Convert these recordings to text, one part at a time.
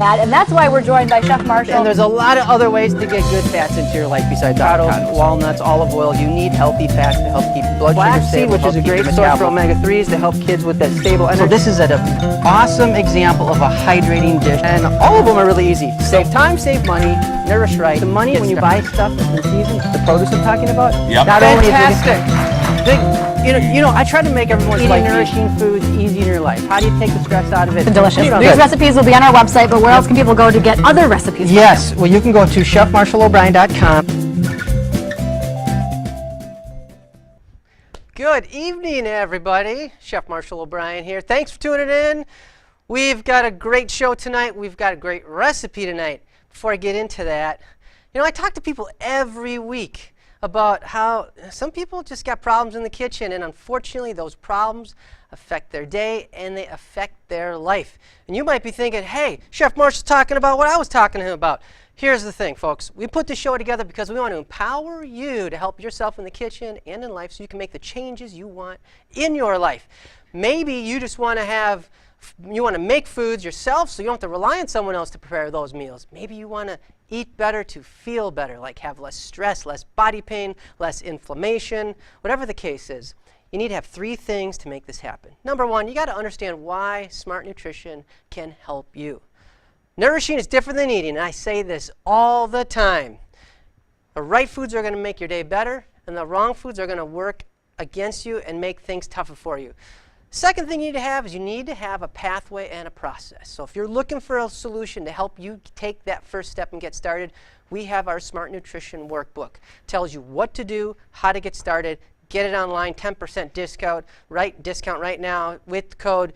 And that's why we're joined by Chef Marshall. And there's a lot of other ways to get good fats into your life besides avocados, walnuts, olive oil. You need healthy fats to help keep blood sugar stable, which is a great source for omega-3s to help kids with that stable energy. So this is an awesome example of a hydrating dish, and all of them are really easy. Save time, save money, nourish right. The money when you buy stuff that's in season, the produce I'm talking about, not only you know, I try to make everyone's life nourishing foods easy in your life. How do you take the stress out of it? Delicious. These recipes will be on our website, but where else can people go to get other recipes? Yes, well, you can go to chefmarshallobrien.com. Good evening, everybody. Chef Marshall O'Brien here. Thanks for tuning in. We've got a great show tonight. We've got a great recipe tonight. Before I get into that, you know, I talk to people every week about how some people just got problems in the kitchen, and unfortunately those problems affect their day and they affect their life. And you might be thinking, hey, Chef Marshall's talking about what I was talking to him about. Here's the thing, folks. We put this show together because we want to empower you to help yourself in the kitchen and in life so you can make the changes you want in your life. Maybe you just want to make foods yourself so you don't have to rely on someone else to prepare those meals. Maybe you want to eat better to feel better, like have less stress, less body pain, less inflammation, whatever the case is. You need to have 3 things to make this happen. Number 1, you got to understand why smart nutrition can help you. Nourishing is different than eating, and I say this all the time. The right foods are going to make your day better, and the wrong foods are going to work against you and make things tougher for you. Second thing you need to have is you need to have a pathway and a process. So if you're looking for a solution to help you take that first step and get started, we have our Smart Nutrition Workbook. It tells you what to do, how to get started, get it online, 10% discount right now with code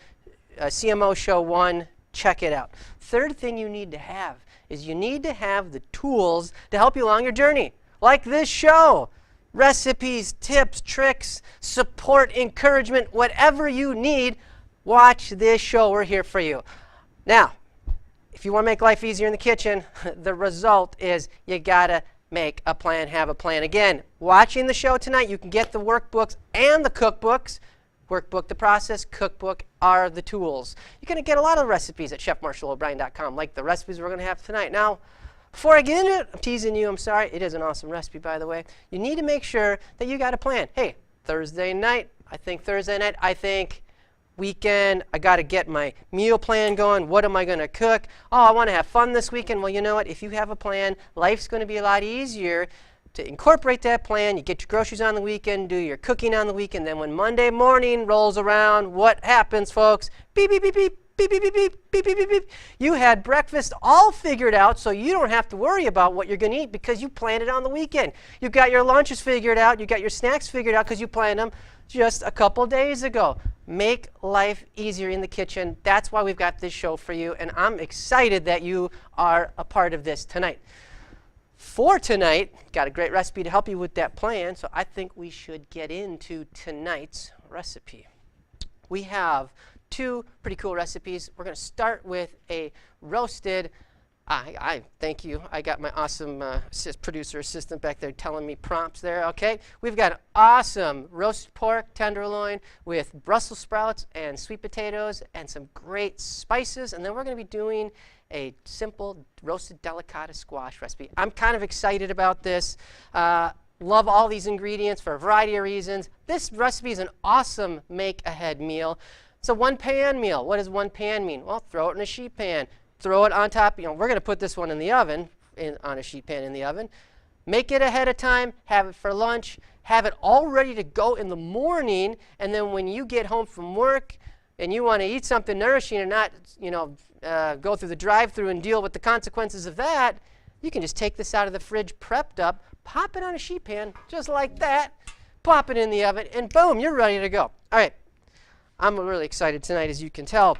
CMO Show 1. Check it out. Third thing you need to have is you need to have the tools to help you along your journey, like this show. Recipes, tips, tricks, support, encouragement, whatever you need, watch this show. We're here for you. Now, if you want to make life easier in the kitchen, the result is you got to make a plan, have a plan. Again, watching the show tonight, you can get the workbooks and the cookbooks. Workbook, the process, cookbook are the tools. You're going to get a lot of recipes at chefmarshallobrien.com, like the recipes we're going to have tonight. Now, before I get into it, I'm teasing you, I'm sorry. It is an awesome recipe, by the way. You need to make sure that you got a plan. Hey, Thursday night, I think weekend, I got to get my meal plan going. What am I going to cook? Oh, I want to have fun this weekend. Well, you know what? If you have a plan, life's going to be a lot easier to incorporate that plan. You get your groceries on the weekend, do your cooking on the weekend. Then when Monday morning rolls around, what happens, folks? Beep, beep, beep, beep. Beep, beep, beep, beep, beep, beep, beep, beep. You had breakfast all figured out, so you don't have to worry about what you're going to eat because you planned it on the weekend. You got your lunches figured out. You got your snacks figured out because you planned them just a couple days ago. Make life easier in the kitchen. That's why we've got this show for you, and I'm excited that you are a part of this tonight. For tonight, got a great recipe to help you with that plan, so I think we should get into tonight's recipe. We have 2 pretty cool recipes. We're going to start with a roasted, thank you. I got my awesome producer assistant back there telling me prompts there. Okay, we've got an awesome roast pork tenderloin with Brussels sprouts and sweet potatoes and some great spices. And then we're going to be doing a simple roasted delicata squash recipe. I'm kind of excited about this. Love all these ingredients for a variety of reasons. This recipe is an awesome make-ahead meal. It's a one-pan meal. What does one pan mean? Well, throw it in a sheet pan. Throw it on top. You know, we're going to put this one in the oven, on a sheet pan in the oven. Make it ahead of time. Have it for lunch. Have it all ready to go in the morning. And then when you get home from work and you want to eat something nourishing and not, go through the drive-thru and deal with the consequences of that, you can just take this out of the fridge, prepped up, pop it on a sheet pan, just like that, pop it in the oven, and boom, you're ready to go. All right. I'm really excited tonight, as you can tell.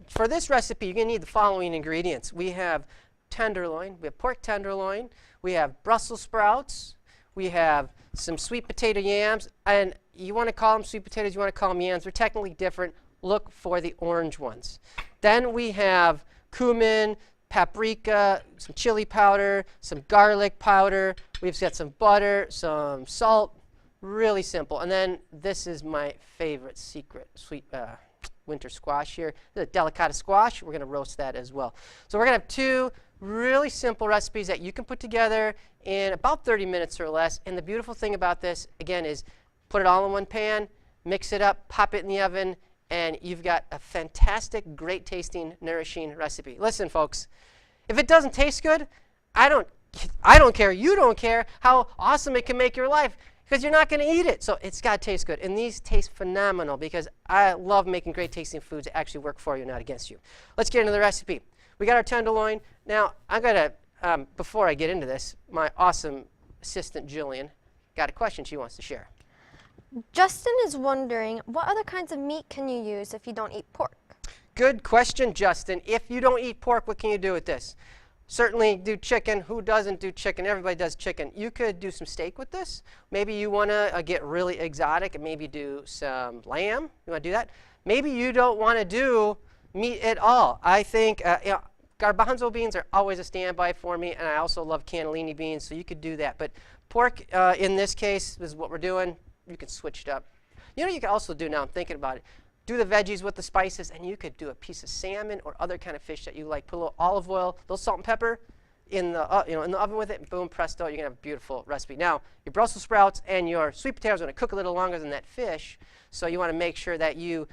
For this recipe, you're going to need the following ingredients. We have tenderloin, we have pork tenderloin, we have Brussels sprouts, we have some sweet potato yams, and you want to call them sweet potatoes, you want to call them yams. They're technically different. Look for the orange ones. Then we have cumin, paprika, some chili powder, some garlic powder. We've got some butter, some salt. Really simple. And then this is my favorite secret winter squash here. The delicata squash, we're going to roast that as well. So we're going to have two really simple recipes that you can put together in about 30 minutes or less. And the beautiful thing about this, again, is put it all in one pan, mix it up, pop it in the oven, and you've got a fantastic, great tasting, nourishing recipe. Listen, folks, if it doesn't taste good, I don't care, you don't care how awesome it can make your life, because you're not going to eat it. So it's got to taste good. And these taste phenomenal, because I love making great tasting foods that actually work for you, not against you. Let's get into the recipe. We got our tenderloin. Now, I'm going to, before I get into this, my awesome assistant, Jillian, got a question she wants to share. Justin is wondering, what other kinds of meat can you use if you don't eat pork? Good question, Justin. If you don't eat pork, what can you do with this? Certainly do chicken. Who doesn't do chicken? Everybody does chicken. You could do some steak with this. Maybe you want to get really exotic and maybe do some lamb. You want to do that? Maybe you don't want to do meat at all. I think garbanzo beans are always a standby for me, and I also love cannellini beans, so you could do that. But pork, in this case, is what we're doing. You can switch it up. You know what you can also do now, I'm thinking about it. Do the veggies with the spices, and you could do a piece of salmon or other kind of fish that you like. Put a little olive oil, a little salt and pepper in the, in the oven with it, and boom, presto, you're going to have a beautiful recipe. Now, your Brussels sprouts and your sweet potatoes are going to cook a little longer than that fish, so you want to make sure that you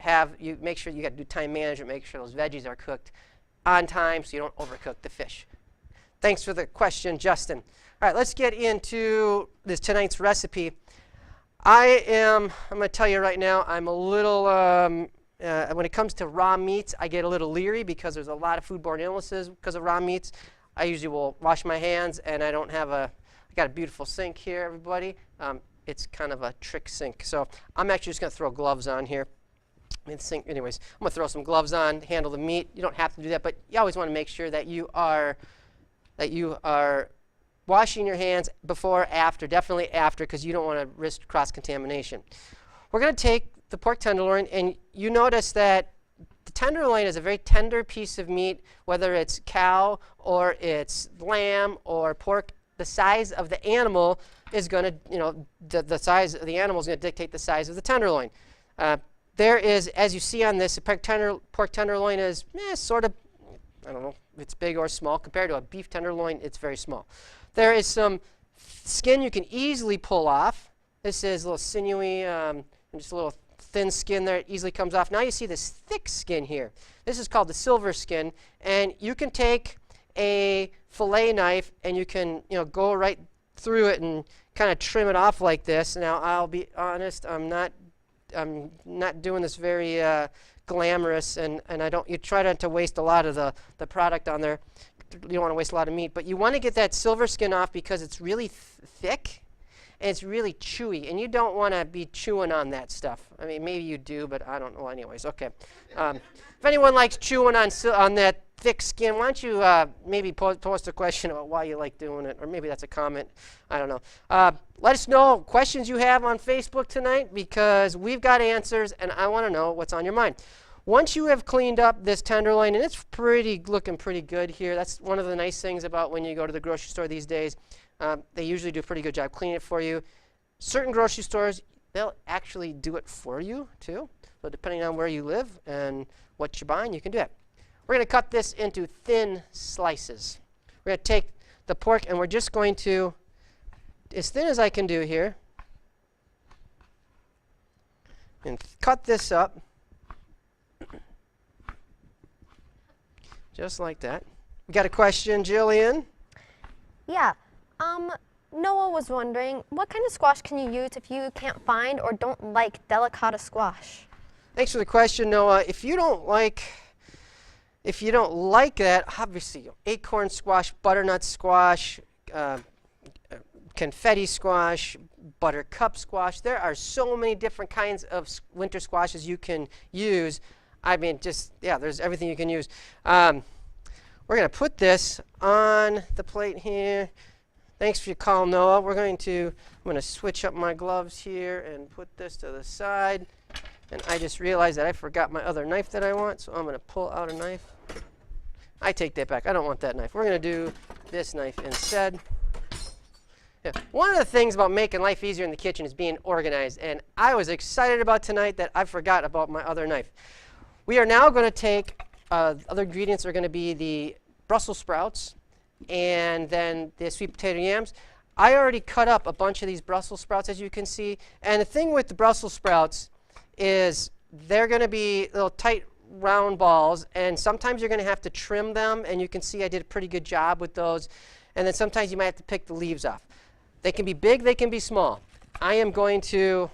got to do time management, make sure those veggies are cooked on time so you don't overcook the fish. Thanks for the question, Justin. All right, let's get into tonight's recipe. I'm going to tell you right now, I'm a little, when it comes to raw meats, I get a little leery because there's a lot of foodborne illnesses because of raw meats. I usually will wash my hands, and I got a beautiful sink here, everybody. It's kind of a trick sink. So I'm actually just going to throw gloves on here. Anyways, I'm going to throw some gloves on to handle the meat. You don't have to do that, but you always want to make sure that you are washing your hands before, after, definitely after, because you don't want to risk cross-contamination. We're going to take the pork tenderloin, and you notice that the tenderloin is a very tender piece of meat, whether it's cow or it's lamb or pork. The size of the animal is going to, the size of the animal is going to dictate the size of the tenderloin. There is, as you see on this, the pork tenderloin is sort of, I don't know, it's big or small. Compared to a beef tenderloin, it's very small. There is some skin you can easily pull off. This is a little sinewy, just a little thin skin there. It easily comes off. Now you see this thick skin here. This is called the silver skin, and you can take a fillet knife and you can go right through it and kind of trim it off like this. Now I'll be honest, I'm not doing this very glamorous, and you try not to waste a lot of the product on there. You don't want to waste a lot of meat, but you want to get that silver skin off because it's really thick and it's really chewy, and you don't want to be chewing on that stuff. I mean, maybe you do, but I don't know. Anyways, okay. If anyone likes chewing on that thick skin, why don't you maybe post a question about why you like doing it, or maybe that's a comment. I don't know. Let us know questions you have on Facebook tonight, because we've got answers, and I want to know what's on your mind. Once you have cleaned up this tenderloin, and it's looking pretty good here. That's one of the nice things about when you go to the grocery store these days. They usually do a pretty good job cleaning it for you. Certain grocery stores, they'll actually do it for you too. So depending on where you live and what you're buying, you can do it. We're going to cut this into thin slices. We're going to take the pork, and we're just going to, as thin as I can do here, and cut this up. Just like that. We got a question, Jillian? Yeah. Noah was wondering, what kind of squash can you use if you can't find or don't like delicata squash? Thanks for the question, Noah. If you don't like that, obviously, acorn squash, butternut squash, confetti squash, buttercup squash. There are so many different kinds of winter squashes you can use. I mean, there's everything you can use. We're going to put this on the plate here. Thanks for your call, Noah. I'm going to switch up my gloves here and put this to the side. And I just realized that I forgot my other knife that I want, so I'm going to pull out a knife. I take that back. I don't want that knife. We're going to do this knife instead. Yeah. One of the things about making life easier in the kitchen is being organized, and I was excited about tonight that I forgot about my other knife. We are now going to take, other ingredients are going to be the Brussels sprouts and then the sweet potato yams. I already cut up a bunch of these Brussels sprouts, as you can see, and the thing with the Brussels sprouts is they're going to be little tight round balls, and sometimes you're going to have to trim them, and you can see I did a pretty good job with those, and then sometimes you might have to pick the leaves off. They can be big, they can be small. I'm going to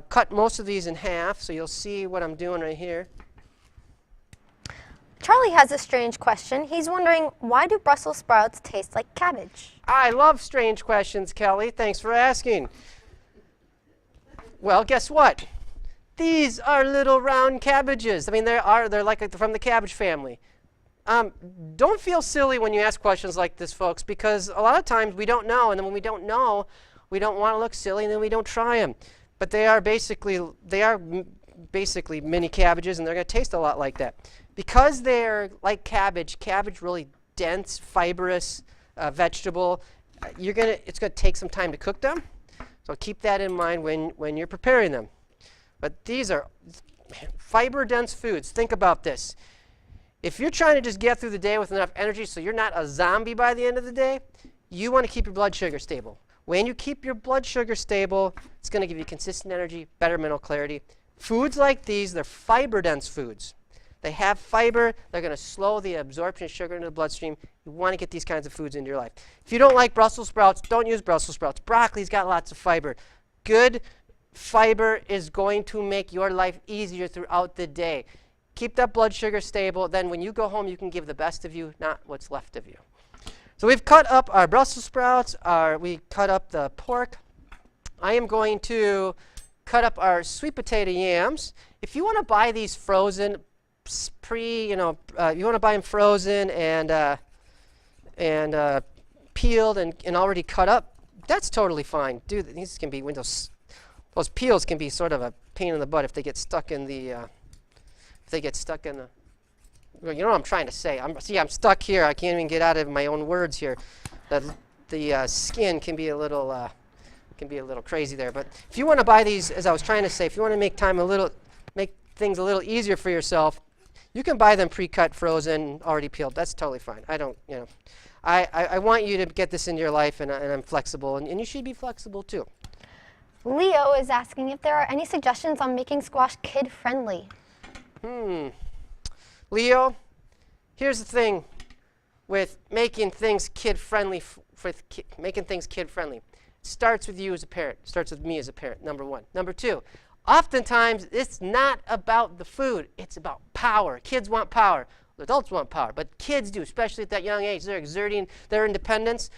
cut most of these in half, so you'll see what I'm doing right here. Charlie has a strange question. He's wondering, why do Brussels sprouts taste like cabbage? I love strange questions, Kelly. Thanks for asking. Well, guess what? These are little round cabbages. I mean, they're like from the cabbage family. Don't feel silly when you ask questions like this, folks, because a lot of times we don't know, and then when we don't know, we don't want to look silly, and then we don't try them. But they are basically mini cabbages, and they're going to taste a lot like that. Because they're like cabbage, really dense, fibrous vegetable, it's going to take some time to cook them. So keep that in mind when you're preparing them. But these are fiber-dense foods. Think about this. If you're trying to just get through the day with enough energy so you're not a zombie by the end of the day, you want to keep your blood sugar stable. When you keep your blood sugar stable, it's going to give you consistent energy, better mental clarity. Foods like these, they're fiber-dense foods. They have fiber. They're going to slow the absorption of sugar into the bloodstream. You want to get these kinds of foods into your life. If you don't like Brussels sprouts, don't use Brussels sprouts. Broccoli's got lots of fiber. Good fiber is going to make your life easier throughout the day. Keep that blood sugar stable. Then when you go home, you can give the best of you, not what's left of you. So we've cut up our Brussels sprouts. We cut up the pork. I am going to cut up our sweet potato yams. If you want to buy these frozen, you want to buy them frozen and peeled and already cut up, that's totally fine. Dude, these can be those peels can be sort of a pain in the butt if they get stuck in the well, you know what I'm trying to say. I'm stuck here. I can't even get out of my own words here. The skin can be a little crazy there. But if you want to buy these, as I was trying to say, if you want to make things a little easier for yourself, you can buy them pre-cut, frozen, already peeled. That's totally fine. I want you to get this into your life, and I'm flexible, and you should be flexible too. Leo is asking if there are any suggestions on making squash kid-friendly. Leo, here's the thing with making things kid-friendly. It starts with you as a parent. It starts with me as a parent, number one. Number two, oftentimes it's not about the food. It's about power. Kids want power. Adults want power, but kids do, especially at that young age. They're exerting their independence.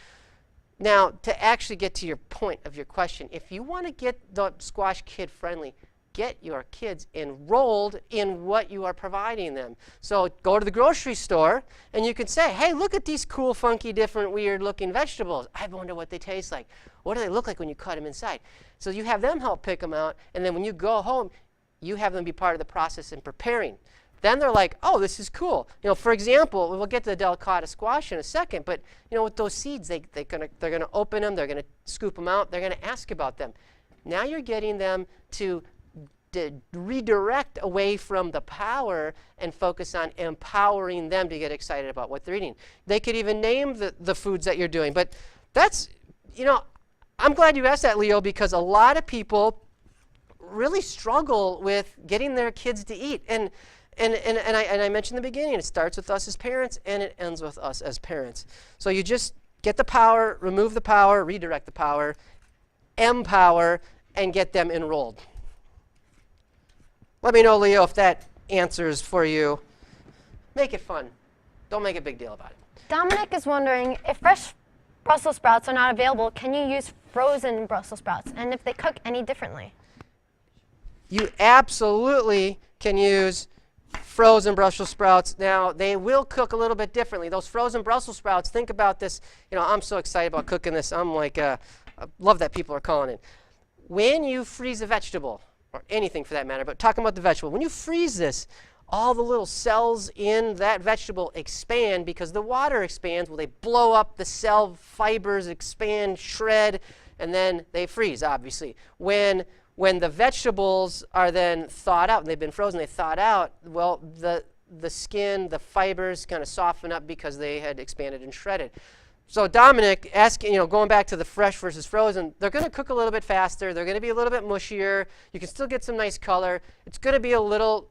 Now, to actually get to your point of your question, if you want to get the squash kid-friendly, get your kids enrolled in what you are providing them. So go to the grocery store, and you can say, hey, look at these cool, funky, different, weird-looking vegetables. I wonder what they taste like. What do they look like when you cut them inside? So you have them help pick them out, and then when you go home, you have them be part of the process in preparing. Then they're like, oh, this is cool. For example, we'll get to the delicata squash in a second, but with those seeds, they're going to open them, they're going to scoop them out, they're going to ask about them. Now you're getting them to redirect away from the power and focus on empowering them to get excited about what they're eating. They could even name the foods that you're doing. But that's, I'm glad you asked that, Leo, because a lot of people really struggle with getting their kids to eat. And I mentioned in the beginning, it starts with us as parents, and it ends with us as parents. So you just get the power, remove the power, redirect the power, empower, and get them enrolled. Let me know, Leo, if that answers for you. Make it fun. Don't make a big deal about it. Dominic is wondering, if fresh Brussels sprouts are not available, can you use frozen Brussels sprouts, and if they cook any differently? You absolutely can use frozen Brussels sprouts. Now, they will cook a little bit differently. Those frozen Brussels sprouts, think about this. I'm so excited about cooking this. I'm like, I love that people are calling it. When you freeze a vegetable, or anything for that matter, but talking about the vegetable, when you freeze this, all the little cells in that vegetable expand because the water expands. Well, they blow up, the cell fibers expand, shred, and then they freeze, obviously. When the vegetables are then thawed out, and they've been frozen, they thawed out, well, the skin, the fibers kind of soften up because they had expanded and shredded. So Dominic, going back to the fresh versus frozen, they're going to cook a little bit faster. They're going to be a little bit mushier. You can still get some nice color. It's going to be a little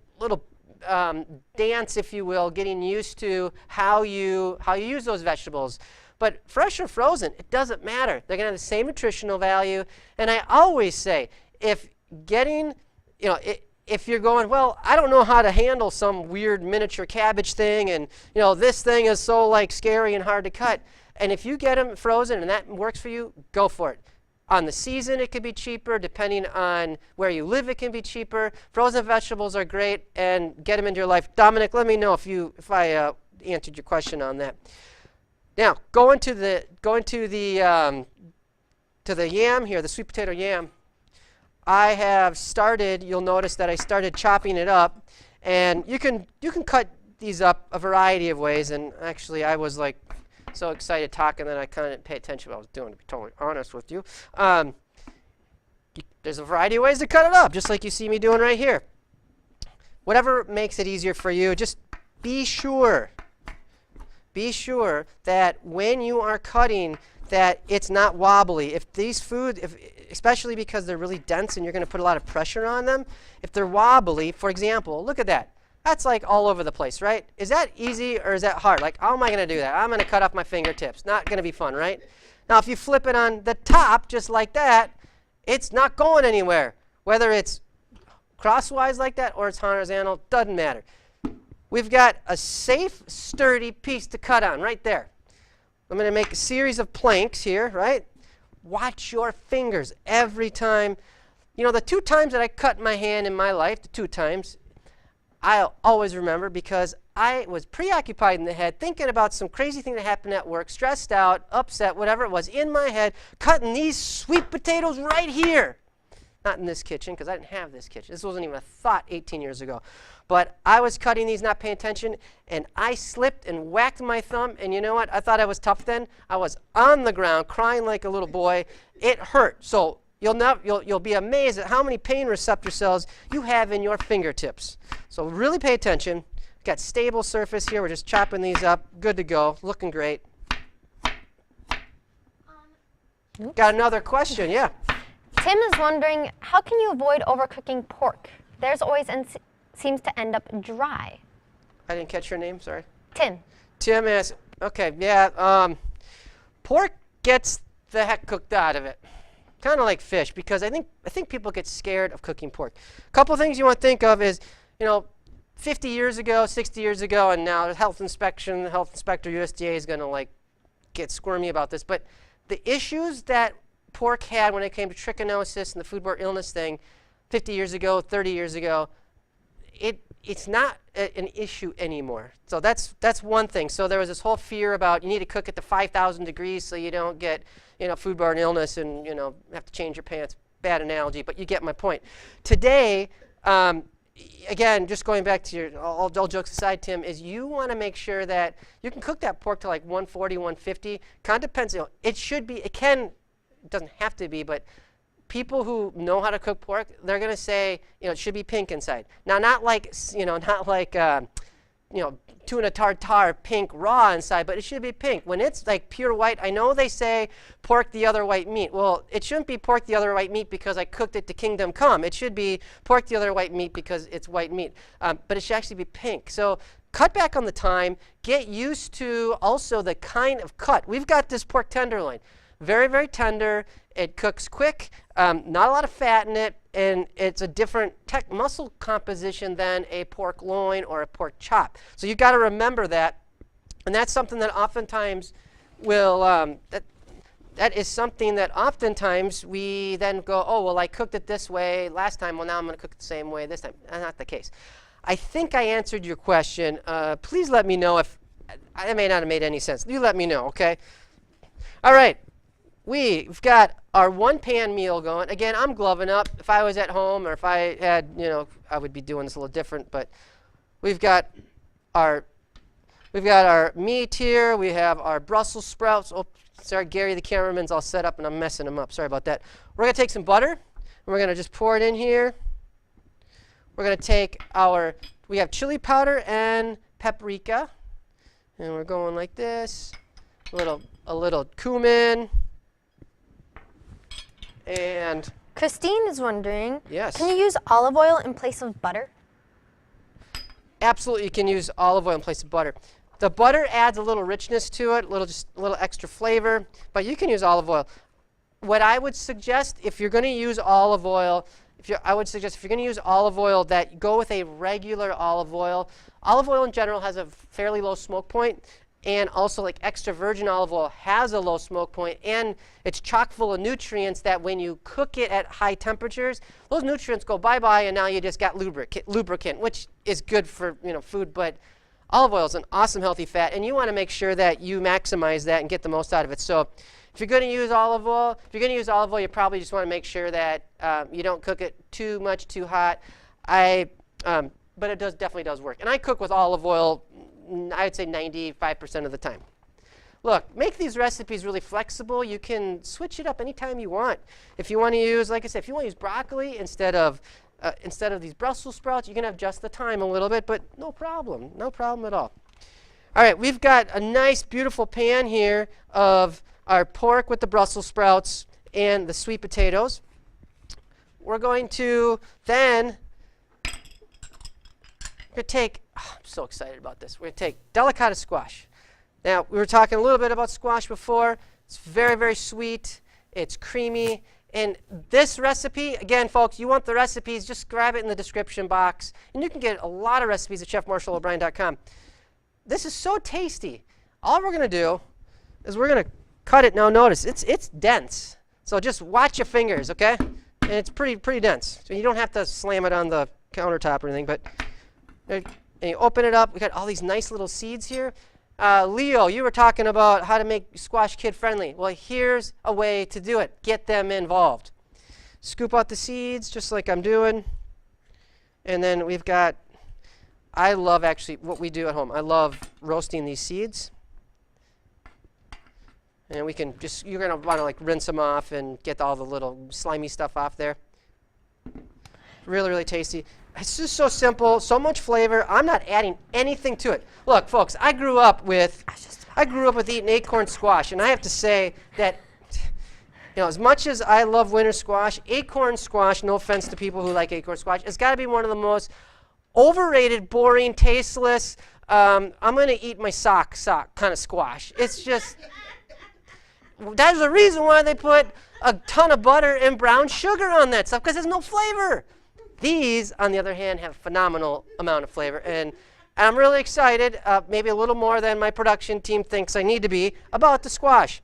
dance, if you will, getting used to how you use those vegetables. But fresh or frozen, it doesn't matter. They're going to have the same nutritional value. And I always say, if you're going, well, I don't know how to handle some weird miniature cabbage thing, and this thing is so like scary and hard to cut. And if you get them frozen and that works for you, go for it. On the season, it could be cheaper. Depending on where you live, it can be cheaper. Frozen vegetables are great, and get them into your life. Dominic, let me know if I answered your question on that. Now, going to the yam here, the sweet potato yam. I have started. You'll notice that I started chopping it up, and you can cut these up a variety of ways. And actually, I was like so excited talking that I kind of didn't pay attention to what I was doing, to be totally honest with you. There's a variety of ways to cut it up, just like you see me doing right here. Whatever makes it easier for you, just be sure that when you are cutting that it's not wobbly. If these foods, especially because they're really dense and you're going to put a lot of pressure on them, if they're wobbly, for example, look at that. That's like all over the place, right? Is that easy or is that hard? Like, how am I going to do that? I'm going to cut off my fingertips. Not going to be fun, right? Now, if you flip it on the top just like that, it's not going anywhere. Whether it's crosswise like that or it's horizontal, doesn't matter. We've got a safe, sturdy piece to cut on right there. I'm going to make a series of planks here, right? Watch your fingers every time. The 2 times that I cut my hand in my life, the 2 times, I'll always remember because I was preoccupied in the head, thinking about some crazy thing that happened at work, stressed out, upset, whatever it was, in my head, cutting these sweet potatoes right here. Not in this kitchen, because I didn't have this kitchen. This wasn't even a thought 18 years ago. But I was cutting these, not paying attention, and I slipped and whacked my thumb, and you know what? I thought I was tough then. I was on the ground, crying like a little boy. It hurt. So you'll be amazed at how many pain receptor cells you have in your fingertips. So really pay attention. We've got stable surface here. We're just chopping these up. Good to go. Looking great. Got another question? Yeah. Tim is wondering, how can you avoid overcooking pork? Theirs always seems to end up dry. I didn't catch your name. Sorry. Tim. Tim asks, okay, yeah. Pork gets the heck cooked out of it. Kind of like fish, because I think people get scared of cooking pork. A couple of things you want to think of is, 50 years ago, 60 years ago, and now the health inspector, USDA is going to get squirmy about this. But the issues that pork had when it came to trichinosis and the foodborne illness thing 50 years ago, 30 years ago, it's not an issue anymore. So that's one thing. So there was this whole fear about you need to cook it to 5,000 degrees so you don't get foodborne illness and have to change your pants. Bad analogy, but you get my point. Today, again, just going back to your all jokes aside, Tim, is you want to make sure that you can cook that pork to like 140, 150. Kind of depends. It should be. It doesn't have to be, but people who know how to cook pork, they're going to say, it should be pink inside. Now, not like tuna tartare pink raw inside, but it should be pink. When it's like pure white, I know they say pork the other white meat. Well, it shouldn't be pork the other white meat because I cooked it to kingdom come. It should be pork the other white meat because it's white meat. But it should actually be pink. So cut back on the time. Get used to also the kind of cut. We've got this pork tenderloin. Very, very tender. It cooks quick, not a lot of fat in it, and it's a different muscle composition than a pork loin or a pork chop. So you've got to remember that, and that's something that oftentimes that is something that oftentimes we then go, oh, well, I cooked it this way last time, well, now I'm going to cook it the same way this time. That's not the case. I think I answered your question. Please let me know if I may not have made any sense. You let me know, okay? All right. We've got our 1-pan meal going. Again, I'm gloving up. If I was at home or if I had, I would be doing this a little different. But we've got our meat here. We have our Brussels sprouts. Oh, sorry, Gary, the cameraman's all set up, and I'm messing him up. Sorry about that. We're going to take some butter, and we're going to just pour it in here. We're going to take we have chili powder and paprika, and we're going like this. A little cumin, and Christine is wondering, yes. Can you use olive oil in place of butter? Absolutely, you can use olive oil in place of butter. The butter adds a little richness to it, just a little extra flavor, but you can use olive oil. What I would suggest, if you're going to use olive oil, if you're going to use olive oil, that go with a regular olive oil. Olive oil in general has a fairly low smoke point, and also like extra virgin olive oil has a low smoke point, and it's chock full of nutrients that when you cook it at high temperatures, those nutrients go bye-bye, and now you just got lubricant, which is good for food. But olive oil is an awesome healthy fat, and you want to make sure that you maximize that and get the most out of it. So if you're going to use olive oil, you probably just want to make sure that you don't cook it too much, too hot. But it definitely does work. And I cook with olive oil, I'd say 95% of the time. Look, make these recipes really flexible. You can switch it up anytime you want. If you want to use, like I said, if you want to use broccoli instead of these Brussels sprouts, you can adjust the time a little bit, but no problem at all. All right, we've got a nice, beautiful pan here of our pork with the Brussels sprouts and the sweet potatoes. We're going to then take, I'm so excited about this. We're going to take delicata squash. Now, we were talking a little bit about squash before. It's very, very sweet. It's creamy. And this recipe, again, folks, you want the recipes, just grab it in the description box. And you can get a lot of recipes at chefmarshallO'Brien.com. This is so tasty. All we're going to do is we're going to cut it. Now, notice, it's dense. So just watch your fingers, okay? And it's pretty dense. So you don't have to slam it on the countertop or anything, but and you open it up. We got all these nice little seeds here. Leo, you were talking about how to make squash kid-friendly. Well, here's a way to do it. Get them involved. Scoop out the seeds, just like I'm doing. And then we've got, I love actually what we do at home. I love roasting these seeds. And we can you're going to want to like rinse them off and get all the little slimy stuff off there. Really, really tasty. It's just so simple, so much flavor. I'm not adding anything to it. Look, folks, I grew up with eating acorn squash, and I have to say that, as much as I love winter squash, acorn squash, no offense to people who like acorn squash, it's got to be one of the most overrated, boring, tasteless, I'm going to eat my sock kind of squash. It's just, that's the reason why they put a ton of butter and brown sugar on that stuff, because there's no flavor. These, on the other hand, have a phenomenal amount of flavor, and I'm really excited, maybe a little more than my production team thinks I need to be, about the squash.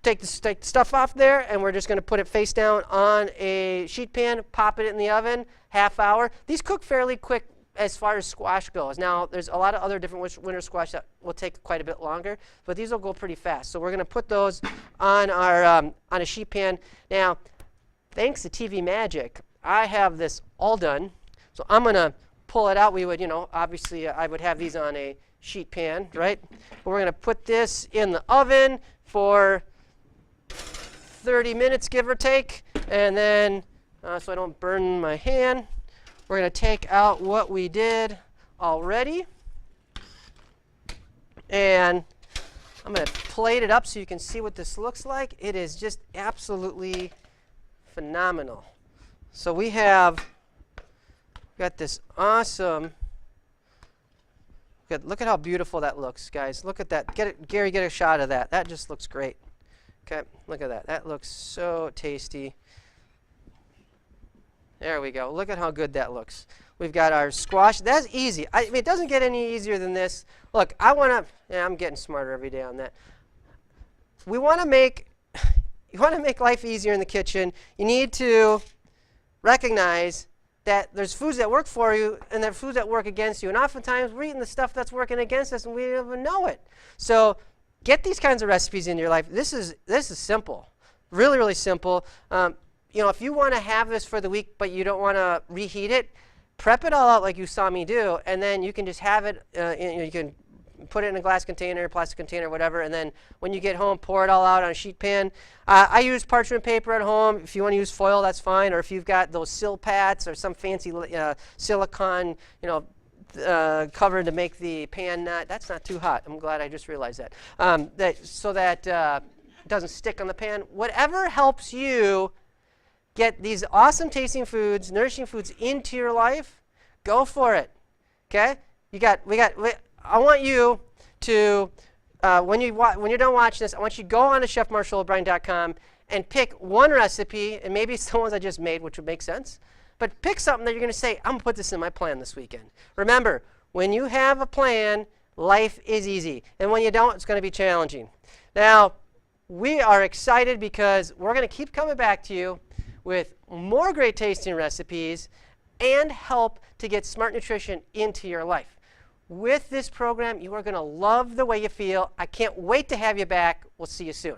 Take the stuff off there, and we're just going to put it face down on a sheet pan, pop it in the oven, half hour. These cook fairly quick as far as squash goes. Now, there's a lot of other different winter squash that will take quite a bit longer, but these will go pretty fast. So we're going to put those on our on a sheet pan. Now, thanks to TV Magic, I have this all done, so I'm going to pull it out. We would, obviously I would have these on a sheet pan, right? But we're going to put this in the oven for 30 minutes, give or take, and then, so I don't burn my hand, we're going to take out what we did already, and I'm going to plate it up so you can see what this looks like. It is just absolutely phenomenal. So we have got this awesome, look at how beautiful that looks, guys. Look at that. Gary, get a shot of that. That just looks great. Okay, look at that. That looks so tasty. There we go. Look at how good that looks. We've got our squash. That's easy. I mean, it doesn't get any easier than this. Look, I'm getting smarter every day on that. You want to make life easier in the kitchen. You need to recognize that there's foods that work for you and there are foods that work against you. And oftentimes we're eating the stuff that's working against us and we don't even know it. So get these kinds of recipes in your life. This is simple, really, really simple. If you want to have this for the week but you don't want to reheat it, prep it all out like you saw me do, and then you can just have it, you can put it in a glass container, plastic container, whatever, and then when you get home, pour it all out on a sheet pan. I use parchment paper at home. If you want to use foil, that's fine, or if you've got those Silpats or some fancy silicone, cover to make the pan that's not too hot. I'm glad I just realized that. So that it doesn't stick on the pan. Whatever helps you get these awesome tasting foods, nourishing foods into your life, go for it. Okay? I want you to, when you're done watching this, I want you to go on to chefmarshallbrien.com and pick one recipe, and maybe it's the ones I just made, which would make sense. But pick something that you're going to say, I'm going to put this in my plan this weekend. Remember, when you have a plan, life is easy. And when you don't, it's going to be challenging. Now, we are excited because we're going to keep coming back to you with more great tasting recipes and help to get smart nutrition into your life. With this program, you are going to love the way you feel. I can't wait to have you back. We'll see you soon.